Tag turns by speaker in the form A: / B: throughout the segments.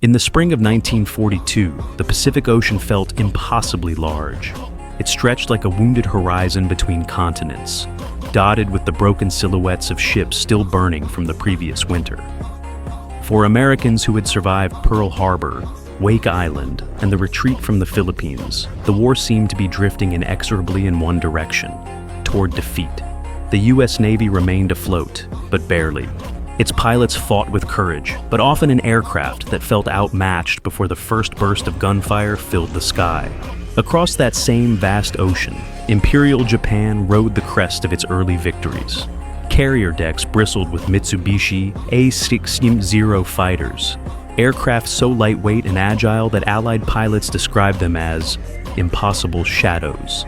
A: In the spring of 1942, the Pacific Ocean felt impossibly large. It stretched like a wounded horizon between continents, dotted with the broken silhouettes of ships still burning from the previous winter. For Americans who had survived Pearl Harbor, Wake Island, and the retreat from the Philippines, the war seemed to be drifting inexorably in one direction, toward defeat. The U.S. Navy remained afloat, but barely. Its pilots fought with courage, but often in aircraft that felt outmatched before the first burst of gunfire filled the sky. Across that same vast ocean, Imperial Japan rode the crest of its early victories. Carrier decks bristled with Mitsubishi A6F fighters, aircraft so lightweight and agile that Allied pilots described them as impossible shadows.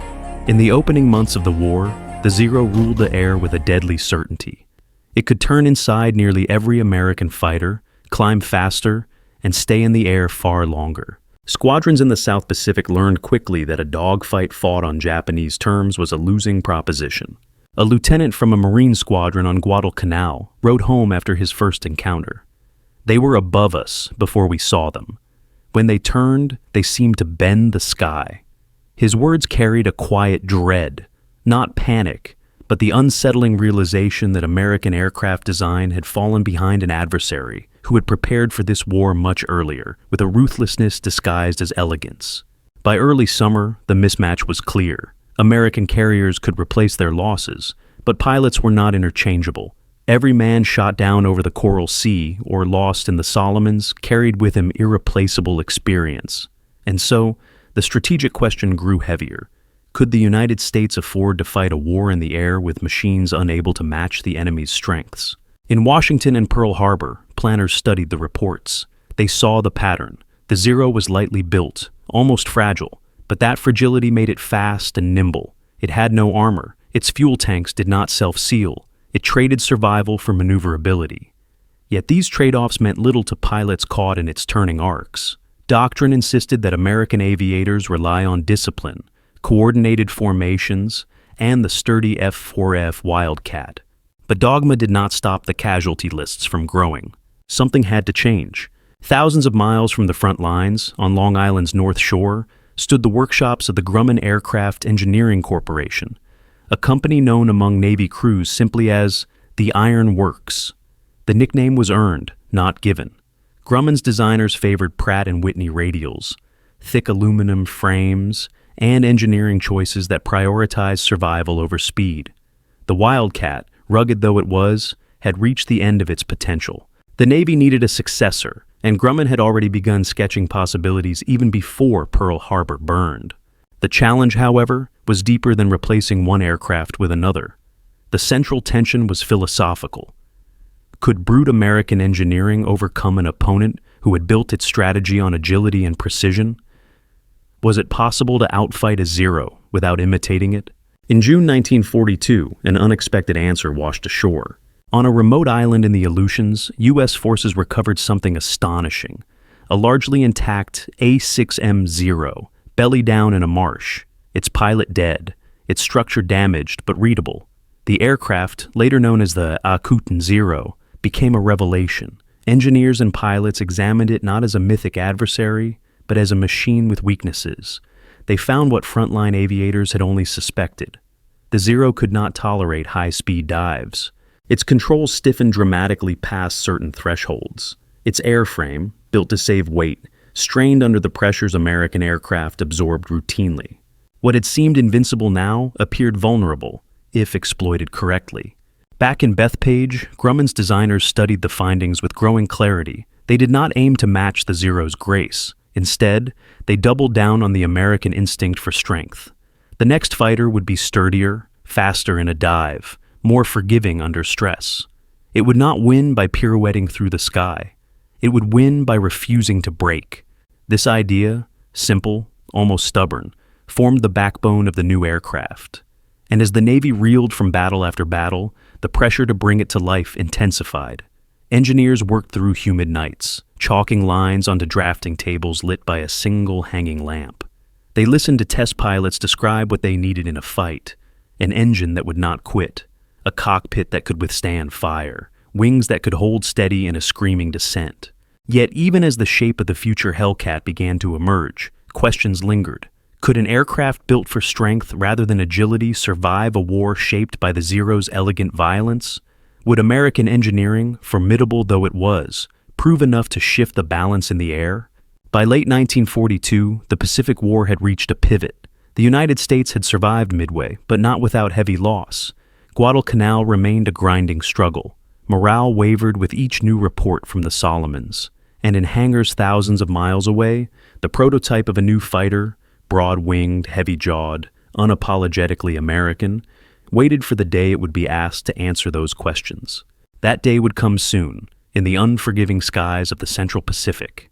A: In the opening months of the war, the Zero ruled the air with a deadly certainty. It could turn inside nearly every American fighter, climb faster, and stay in the air far longer. Squadrons in the South Pacific learned quickly that a dogfight fought on Japanese terms was a losing proposition. A lieutenant from a Marine squadron on Guadalcanal wrote home after his first encounter. "They were above us before we saw them. When they turned, they seemed to bend the sky." His words carried a quiet dread, not panic, but the unsettling realization that American aircraft design had fallen behind an adversary who had prepared for this war much earlier, with a ruthlessness disguised as elegance. By early summer, the mismatch was clear. American carriers could replace their losses, but pilots were not interchangeable. Every man shot down over the Coral Sea or lost in the Solomons carried with him irreplaceable experience. And so, the strategic question grew heavier. Could the United States afford to fight a war in the air with machines unable to match the enemy's strengths? In Washington and Pearl Harbor, planners studied the reports. They saw the pattern. The Zero was lightly built, almost fragile, but that fragility made it fast and nimble. It had no armor. Its fuel tanks did not self-seal. It traded survival for maneuverability. Yet these trade-offs meant little to pilots caught in its turning arcs. Doctrine insisted that American aviators rely on discipline, coordinated formations, and the sturdy F4F Wildcat. But dogma did not stop the casualty lists from growing. Something had to change. Thousands of miles from the front lines, on Long Island's North Shore, stood the workshops of the Grumman Aircraft Engineering Corporation, a company known among Navy crews simply as the Iron Works. The nickname was earned, not given. Grumman's designers favored Pratt & Whitney radials, thick aluminum frames, and engineering choices that prioritized survival over speed. The Wildcat, rugged though it was, had reached the end of its potential. The Navy needed a successor, and Grumman had already begun sketching possibilities even before Pearl Harbor burned. The challenge, however, was deeper than replacing one aircraft with another. The central tension was philosophical. Could brute American engineering overcome an opponent who had built its strategy on agility and precision? Was it possible to outfight a Zero without imitating it? In June 1942, an unexpected answer washed ashore. On a remote island in the Aleutians, U.S. forces recovered something astonishing. A largely intact A6M-0, belly down in a marsh, its pilot dead, its structure damaged but readable. The aircraft, later known as the Akutan Zero, became a revelation. Engineers and pilots examined it not as a mythic adversary, but as a machine with weaknesses. They found what frontline aviators had only suspected. The Zero could not tolerate high-speed dives. Its controls stiffened dramatically past certain thresholds. Its airframe, built to save weight, strained under the pressures American aircraft absorbed routinely. What had seemed invincible now appeared vulnerable, if exploited correctly. Back in Bethpage, Grumman's designers studied the findings with growing clarity. They did not aim to match the Zero's grace. Instead, they doubled down on the American instinct for strength. The next fighter would be sturdier, faster in a dive, more forgiving under stress. It would not win by pirouetting through the sky. It would win by refusing to break. This idea, simple, almost stubborn, formed the backbone of the new aircraft. And as the Navy reeled from battle after battle, the pressure to bring it to life intensified. Engineers worked through humid nights, chalking lines onto drafting tables lit by a single hanging lamp. They listened to test pilots describe what they needed in a fight: an engine that would not quit, a cockpit that could withstand fire, wings that could hold steady in a screaming descent. Yet even as the shape of the future Hellcat began to emerge, questions lingered. Could an aircraft built for strength rather than agility survive a war shaped by the Zero's elegant violence? Would American engineering, formidable though it was, prove enough to shift the balance in the air? By late 1942, the Pacific War had reached a pivot. The United States had survived Midway, but not without heavy loss. Guadalcanal remained a grinding struggle. Morale wavered with each new report from the Solomons. And in hangars thousands of miles away, the prototype of a new fighter, broad-winged, heavy-jawed, unapologetically American, waited for the day it would be asked to answer those questions. That day would come soon, in the unforgiving skies of the Central Pacific.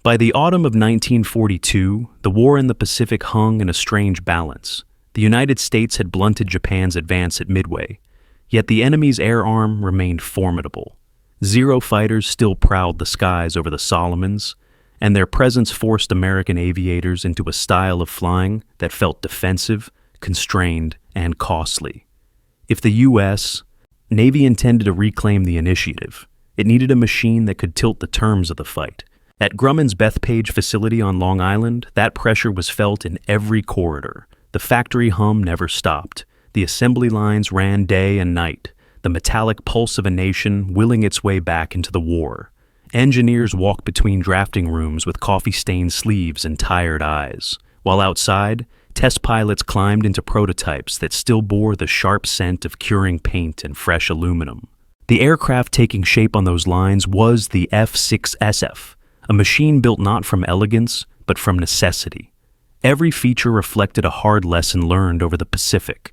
A: By the autumn of 1942, the war in the Pacific hung in a strange balance. The United States had blunted Japan's advance at Midway, yet the enemy's air arm remained formidable. Zero fighters still prowled the skies over the Solomons, and their presence forced American aviators into a style of flying that felt defensive, constrained, and costly. If the U.S. Navy intended to reclaim the initiative, it needed a machine that could tilt the terms of the fight. At Grumman's Bethpage facility on Long Island, that pressure was felt in every corridor. The factory hum never stopped. The assembly lines ran day and night, the metallic pulse of a nation willing its way back into the war. Engineers walked between drafting rooms with coffee-stained sleeves and tired eyes, while outside, test pilots climbed into prototypes that still bore the sharp scent of curing paint and fresh aluminum. The aircraft taking shape on those lines was the F6F, a machine built not from elegance, but from necessity. Every feature reflected a hard lesson learned over the Pacific.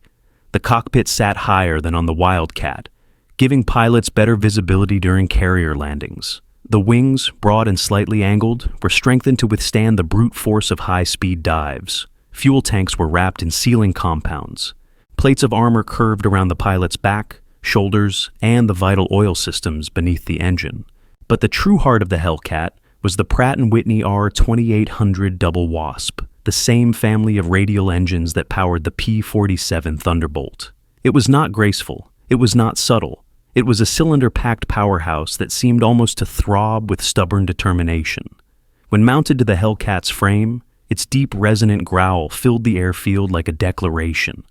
A: The cockpit sat higher than on the Wildcat, giving pilots better visibility during carrier landings. The wings, broad and slightly angled, were strengthened to withstand the brute force of high-speed dives. Fuel tanks were wrapped in sealing compounds. Plates of armor curved around the pilot's back, shoulders, and the vital oil systems beneath the engine. But the true heart of the Hellcat was the Pratt & Whitney R2800 Double Wasp, the same family of radial engines that powered the P-47 Thunderbolt. It was not graceful. It was not subtle. It was a cylinder-packed powerhouse that seemed almost to throb with stubborn determination. When mounted to the Hellcat's frame, its deep resonant growl filled the airfield like a declaration,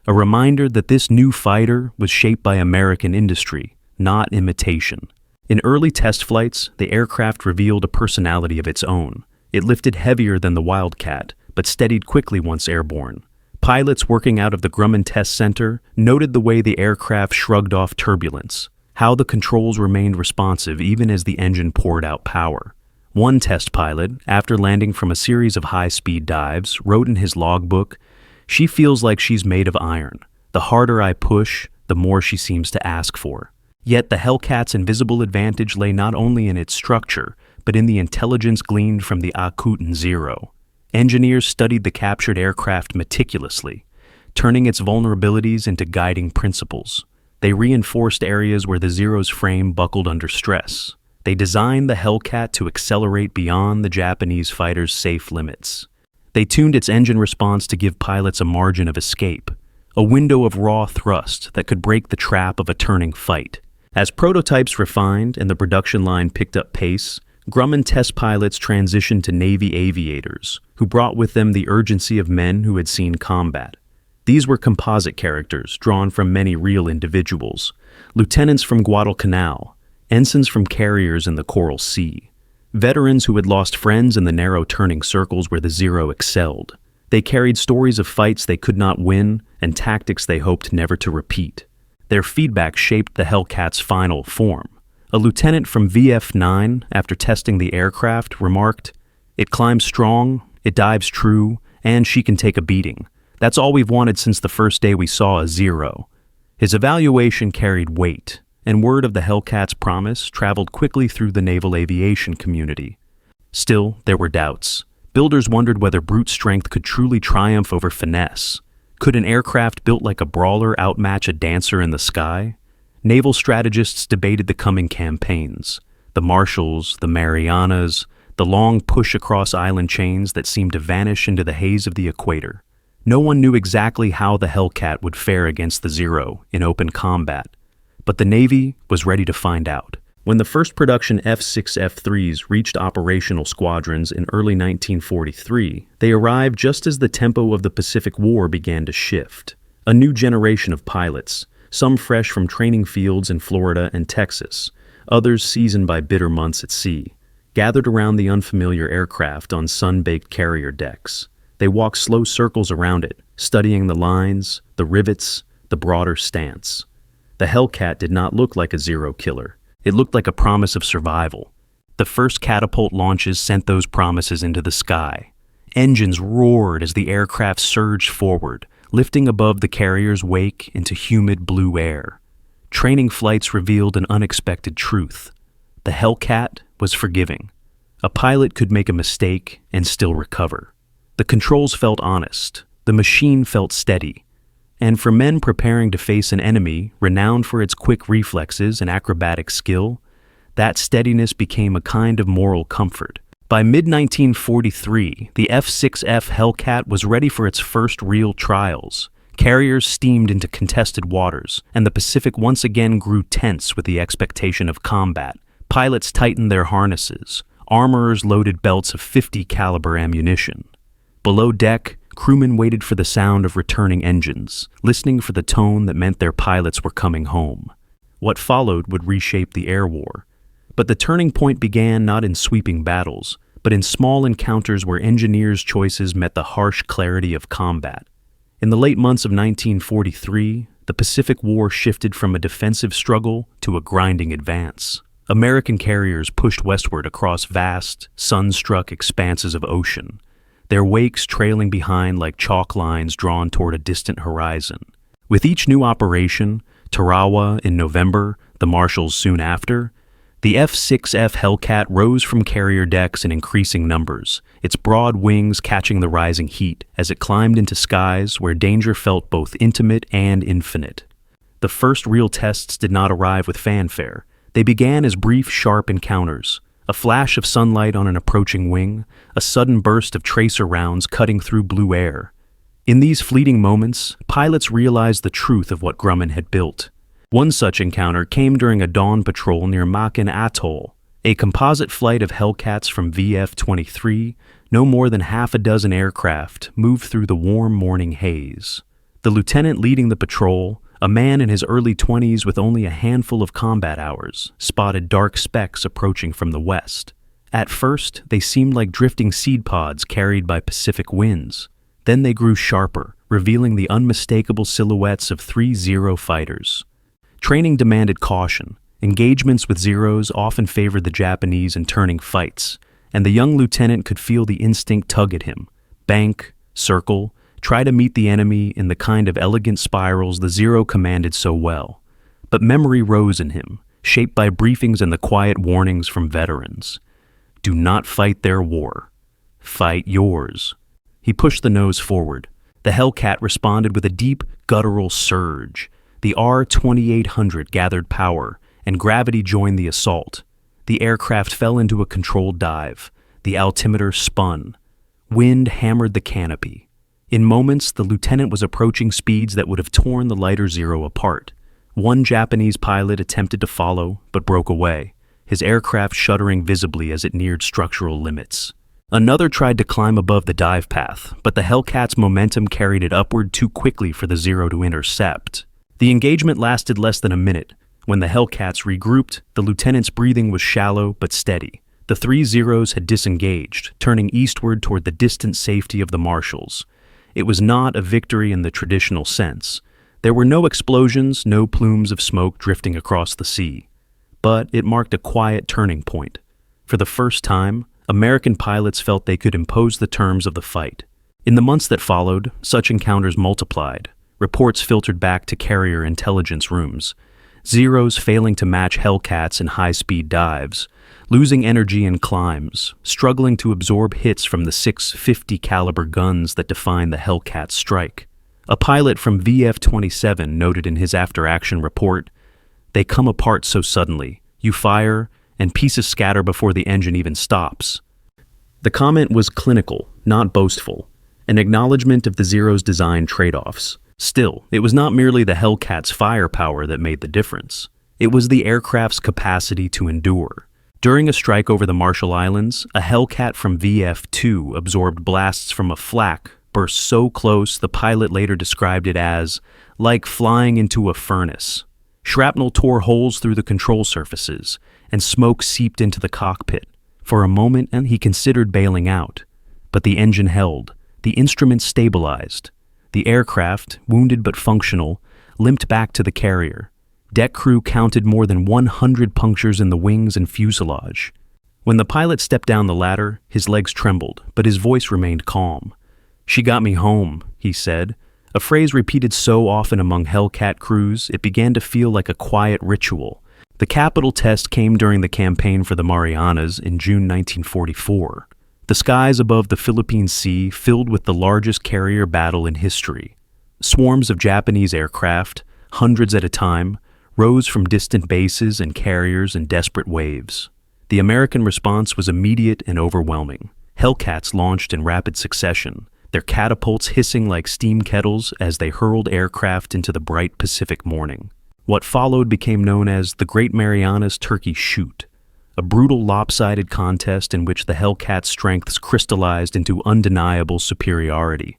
A: a reminder that this new fighter was shaped by American industry, not imitation. In early test flights, the aircraft revealed a personality of its own. It lifted heavier than the Wildcat, but steadied quickly once airborne. Pilots working out of the Grumman Test Center noted the way the aircraft shrugged off turbulence, how the controls remained responsive even as the engine poured out power. One test pilot, after landing from a series of high-speed dives, wrote in his logbook, "She feels like she's made of iron. The harder I push, the more she seems to ask for." Yet the Hellcat's invisible advantage lay not only in its structure, but in the intelligence gleaned from the Akuten Zero. Engineers studied the captured aircraft meticulously, turning its vulnerabilities into guiding principles. They reinforced areas where the Zero's frame buckled under stress. They designed the Hellcat to accelerate beyond the Japanese fighter's safe limits. They tuned its engine response to give pilots a margin of escape, a window of raw thrust that could break the trap of a turning fight. As prototypes refined and the production line picked up pace, Grumman test pilots transitioned to Navy aviators, who brought with them the urgency of men who had seen combat. These were composite characters drawn from many real individuals, lieutenants from Guadalcanal, ensigns from carriers in the Coral Sea, veterans who had lost friends in the narrow turning circles where the Zero excelled. They carried stories of fights they could not win and tactics they hoped never to repeat. Their feedback shaped the Hellcat's final form. A lieutenant from VF9, after testing the aircraft, remarked, "It climbs strong, it dives true, and she can take a beating. That's all we've wanted since the first day we saw a Zero." His evaluation carried weight, and word of the Hellcat's promise traveled quickly through the naval aviation community. Still, there were doubts. Builders wondered whether brute strength could truly triumph over finesse. Could an aircraft built like a brawler outmatch a dancer in the sky? Naval strategists debated the coming campaigns, the Marshalls, the Marianas, the long push across island chains that seemed to vanish into the haze of the equator. No one knew exactly how the Hellcat would fare against the Zero in open combat, but the Navy was ready to find out. When the first production F6F-3s reached operational squadrons in early 1943, they arrived just as the tempo of the Pacific War began to shift. A new generation of pilots, some fresh from training fields in Florida and Texas, others seasoned by bitter months at sea, gathered around the unfamiliar aircraft on sun-baked carrier decks. They walked slow circles around it, studying the lines, the rivets, the broader stance. The Hellcat did not look like a Zero killer. It looked like a promise of survival. The first catapult launches sent those promises into the sky. Engines roared as the aircraft surged forward, lifting above the carrier's wake into humid blue air. Training flights revealed an unexpected truth. The Hellcat was forgiving. A pilot could make a mistake and still recover. The controls felt honest. The machine felt steady. And for men preparing to face an enemy renowned for its quick reflexes and acrobatic skill, that steadiness became a kind of moral comfort. By mid-1943, the F6F Hellcat was ready for its first real trials. Carriers steamed into contested waters, and the Pacific once again grew tense with the expectation of combat. Pilots tightened their harnesses. Armorers loaded belts of .50 caliber ammunition. Below deck, crewmen waited for the sound of returning engines, listening for the tone that meant their pilots were coming home. What followed would reshape the air war. But the turning point began not in sweeping battles, but in small encounters where engineers' choices met the harsh clarity of combat. In the late months of 1943, the Pacific War shifted from a defensive struggle to a grinding advance. American carriers pushed westward across vast, sun-struck expanses of ocean, their wakes trailing behind like chalk lines drawn toward a distant horizon. With each new operation, Tarawa in November, the Marshalls soon after, the F6F Hellcat rose from carrier decks in increasing numbers, its broad wings catching the rising heat as it climbed into skies where danger felt both intimate and infinite. The first real tests did not arrive with fanfare. They began as brief, sharp encounters. A flash of sunlight on an approaching wing, a sudden burst of tracer rounds cutting through blue air. In these fleeting moments, pilots realized the truth of what Grumman had built. One such encounter came during a dawn patrol near Makin Atoll. A composite flight of Hellcats from VF-23, no more than half a dozen aircraft, moved through the warm morning haze. The lieutenant leading the patrol, a man in his early 20s with only a handful of combat hours, spotted dark specks approaching from the west. At first, they seemed like drifting seed pods carried by Pacific winds. Then they grew sharper, revealing the unmistakable silhouettes of 3 Zero fighters. Training demanded caution. Engagements with Zeros often favored the Japanese in turning fights, and the young lieutenant could feel the instinct tug at him. Bank, circle, try to meet the enemy in the kind of elegant spirals the Zero commanded so well. But memory rose in him, shaped by briefings and the quiet warnings from veterans. Do not fight their war. Fight yours. He pushed the nose forward. The Hellcat responded with a deep, guttural surge. The R-2800 gathered power, and gravity joined the assault. The aircraft fell into a controlled dive. The altimeter spun. Wind hammered the canopy. In moments, the lieutenant was approaching speeds that would have torn the lighter Zero apart. One Japanese pilot attempted to follow, but broke away, his aircraft shuddering visibly as it neared structural limits. Another tried to climb above the dive path, but the Hellcat's momentum carried it upward too quickly for the Zero to intercept. The engagement lasted less than a minute. When the Hellcats regrouped, the lieutenant's breathing was shallow but steady. The 3 Zeros had disengaged, turning eastward toward the distant safety of the Marshalls. It was not a victory in the traditional sense. There were no explosions, no plumes of smoke drifting across the sea. But it marked a quiet turning point. For the first time, American pilots felt they could impose the terms of the fight. In the months that followed, such encounters multiplied. Reports filtered back to carrier intelligence rooms. Zeros failing to match Hellcats in high-speed dives, losing energy in climbs, struggling to absorb hits from the 6 .50 caliber guns that defined the Hellcat's strike. A pilot from VF-27 noted in his after-action report, "They come apart so suddenly. You fire, and pieces scatter before the engine even stops." The comment was clinical, not boastful, an acknowledgement of the Zero's design trade-offs. Still, it was not merely the Hellcat's firepower that made the difference. It was the aircraft's capacity to endure. During a strike over the Marshall Islands, a Hellcat from VF-2 absorbed blasts from a flak burst so close the pilot later described it as like flying into a furnace. Shrapnel tore holes through the control surfaces, and smoke seeped into the cockpit. For a moment, he considered bailing out, but the engine held, the instruments stabilized. The aircraft, wounded but functional, limped back to the carrier. Deck crew counted more than 100 punctures in the wings and fuselage. When the pilot stepped down the ladder, his legs trembled, but his voice remained calm. "She got me home," he said, a phrase repeated so often among Hellcat crews it began to feel like a quiet ritual. The capital test came during the campaign for the Marianas in June 1944. The skies above the Philippine Sea filled with the largest carrier battle in history. Swarms of Japanese aircraft, hundreds at a time, rose from distant bases and carriers in desperate waves. The American response was immediate and overwhelming. Hellcats launched in rapid succession, their catapults hissing like steam kettles as they hurled aircraft into the bright Pacific morning. What followed became known as the Great Marianas Turkey Shoot, a brutal lopsided contest in which the Hellcat's strengths crystallized into undeniable superiority.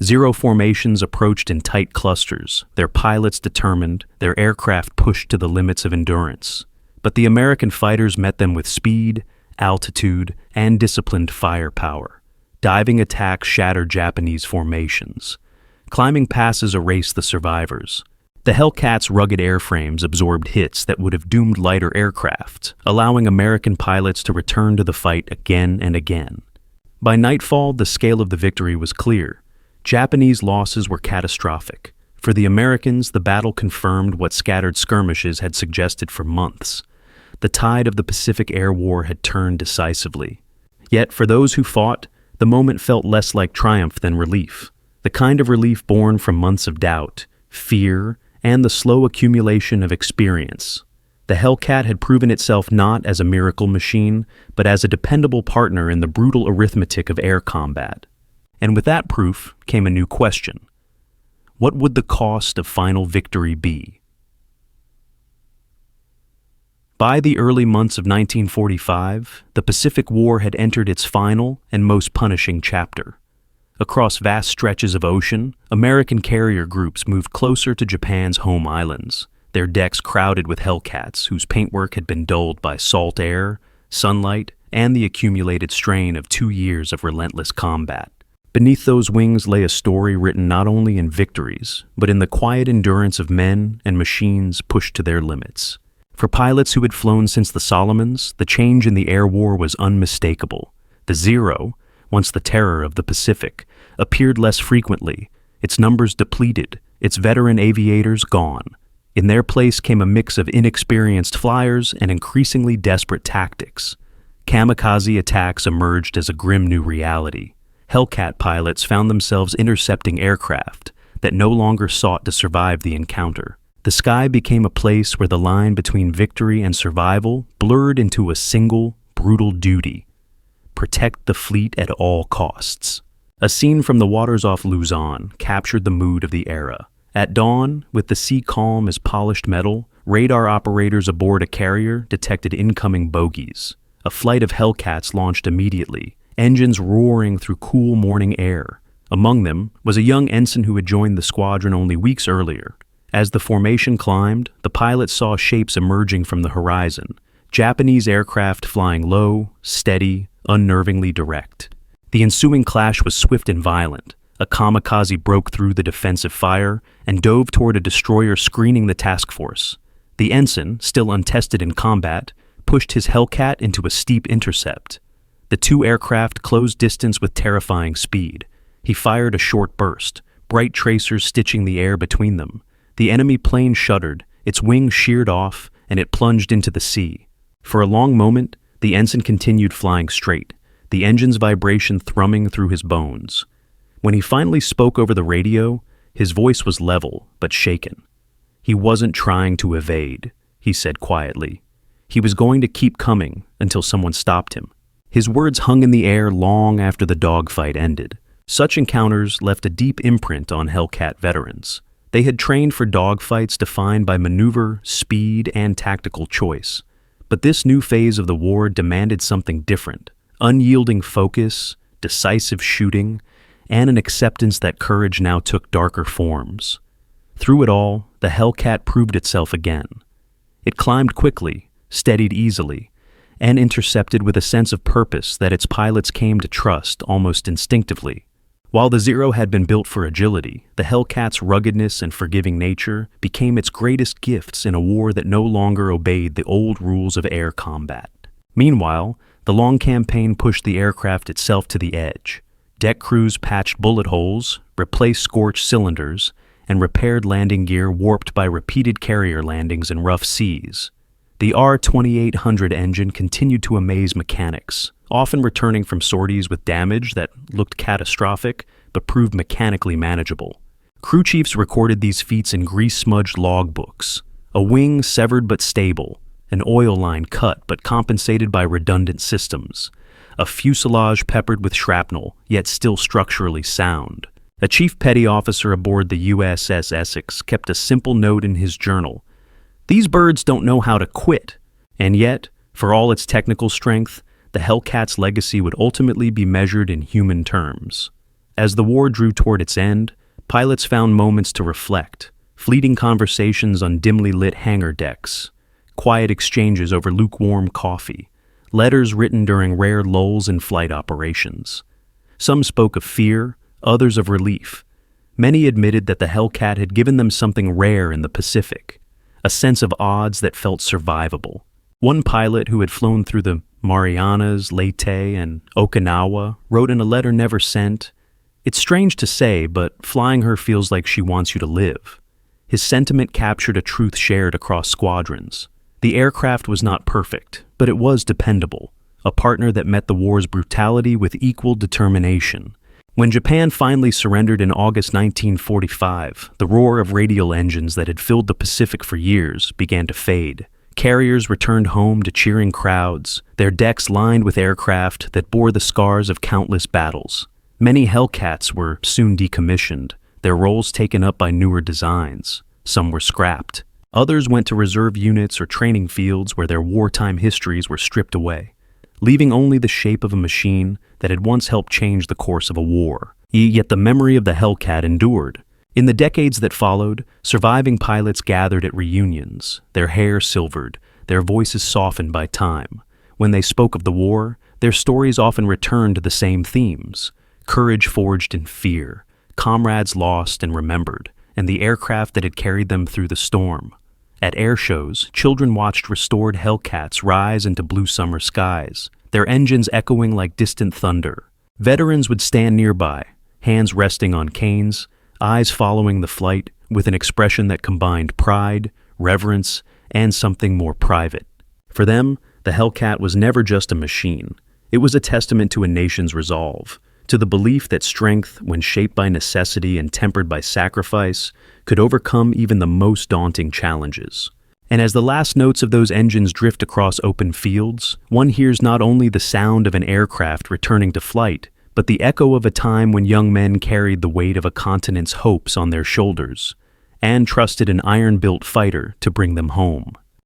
A: Zero formations approached in tight clusters, their pilots determined, their aircraft pushed to the limits of endurance. But the American fighters met them with speed, altitude, and disciplined firepower. Diving attacks shattered Japanese formations. Climbing passes erased the survivors. The Hellcat's rugged airframes absorbed hits that would have doomed lighter aircraft, allowing American pilots to return to the fight again and again. By nightfall, the scale of the victory was clear. Japanese losses were catastrophic. For the Americans, the battle confirmed what scattered skirmishes had suggested for months. The tide of the Pacific Air War had turned decisively. Yet, for those who fought, the moment felt less like triumph than relief. The kind of relief born from months of doubt, fear, and the slow accumulation of experience. The Hellcat had proven itself not as a miracle machine, but as a dependable partner in the brutal arithmetic of air combat. And with that proof came a new question. What would the cost of final victory be? By the early months of 1945, the Pacific War had entered its final and most punishing chapter. Across vast stretches of ocean, American carrier groups moved closer to Japan's home islands, their decks crowded with Hellcats whose paintwork had been dulled by salt air, sunlight, and the accumulated strain of 2 years of relentless combat. Beneath those wings lay a story written not only in victories, but in the quiet endurance of men and machines pushed to their limits. For pilots who had flown since the Solomons, the change in the air war was unmistakable. The Zero, once the terror of the Pacific, appeared less frequently, its numbers depleted, its veteran aviators gone. In their place came a mix of inexperienced flyers and increasingly desperate tactics. Kamikaze attacks emerged as a grim new reality. Hellcat pilots found themselves intercepting aircraft that no longer sought to survive the encounter. The sky became a place where the line between victory and survival blurred into a single, brutal duty: protect the fleet at all costs. A scene from the waters off Luzon captured the mood of the era. At dawn, with the sea calm as polished metal, radar operators aboard a carrier detected incoming bogies. A flight of Hellcats launched immediately, engines roaring through cool morning air. Among them was a young ensign who had joined the squadron only weeks earlier. As the formation climbed, the pilot saw shapes emerging from the horizon, Japanese aircraft flying low, steady, unnervingly direct. The ensuing clash was swift and violent. A kamikaze broke through the defensive fire and dove toward a destroyer screening the task force. The ensign, still untested in combat, pushed his Hellcat into a steep intercept. The two aircraft closed distance with terrifying speed. He fired a short burst, bright tracers stitching the air between them. The enemy plane shuddered, its wings sheared off, and it plunged into the sea. For a long moment, the ensign continued flying straight, the engine's vibration thrumming through his bones. When he finally spoke over the radio, his voice was level but shaken. He wasn't trying to evade, he said quietly. He was going to keep coming until someone stopped him. His words hung in the air long after the dogfight ended. Such encounters left a deep imprint on Hellcat veterans. They had trained for dogfights defined by maneuver, speed, and tactical choice. But this new phase of the war demanded something different: unyielding focus, decisive shooting, and an acceptance that courage now took darker forms. Through it all, the Hellcat proved itself again. It climbed quickly, steadied easily, and intercepted with a sense of purpose that its pilots came to trust almost instinctively. While the Zero had been built for agility, the Hellcat's ruggedness and forgiving nature became its greatest gifts in a war that no longer obeyed the old rules of air combat. Meanwhile, the long campaign pushed the aircraft itself to the edge. Deck crews patched bullet holes, replaced scorched cylinders, and repaired landing gear warped by repeated carrier landings in rough seas. The R-2800 engine continued to amaze mechanics, often returning from sorties with damage that looked catastrophic but proved mechanically manageable. Crew chiefs recorded these feats in grease-smudged logbooks: a wing severed but stable, an oil line cut but compensated by redundant systems, a fuselage peppered with shrapnel yet still structurally sound. A chief petty officer aboard the USS Essex kept a simple note in his journal: "These birds don't know how to quit." And yet, for all its technical strength, the Hellcat's legacy would ultimately be measured in human terms. As the war drew toward its end, pilots found moments to reflect: fleeting conversations on dimly lit hangar decks, quiet exchanges over lukewarm coffee, letters written during rare lulls in flight operations. Some spoke of fear, others of relief. Many admitted that the Hellcat had given them something rare in the Pacific: a sense of odds that felt survivable. One pilot who had flown through the Marianas, Leyte, and Okinawa wrote in a letter never sent, "It's strange to say, but flying her feels like she wants you to live." His sentiment captured a truth shared across squadrons. The aircraft was not perfect, but it was dependable, a partner that met the war's brutality with equal determination. When Japan finally surrendered in August 1945, the roar of radial engines that had filled the Pacific for years began to fade. Carriers returned home to cheering crowds, their decks lined with aircraft that bore the scars of countless battles. Many Hellcats were soon decommissioned, their roles taken up by newer designs. Some were scrapped. Others went to reserve units or training fields where their wartime histories were stripped away, leaving only the shape of a machine that had once helped change the course of a war. Yet the memory of the Hellcat endured. In the decades that followed, surviving pilots gathered at reunions, their hair silvered, their voices softened by time. When they spoke of the war, their stories often returned to the same themes: courage forged in fear, comrades lost and remembered, and the aircraft that had carried them through the storm. At air shows, children watched restored Hellcats rise into blue summer skies, their engines echoing like distant thunder. Veterans would stand nearby, hands resting on canes, eyes following the flight with an expression that combined pride, reverence, and something more private. For them, the Hellcat was never just a machine. It was a testament to a nation's resolve, to the belief that strength, when shaped by necessity and tempered by sacrifice, could overcome even the most daunting challenges. And as the last notes of those engines drift across open fields, one hears not only the sound of an aircraft returning to flight, but the echo of a time when young men carried the weight of a continent's hopes on their shoulders and trusted an iron-built fighter to bring them home.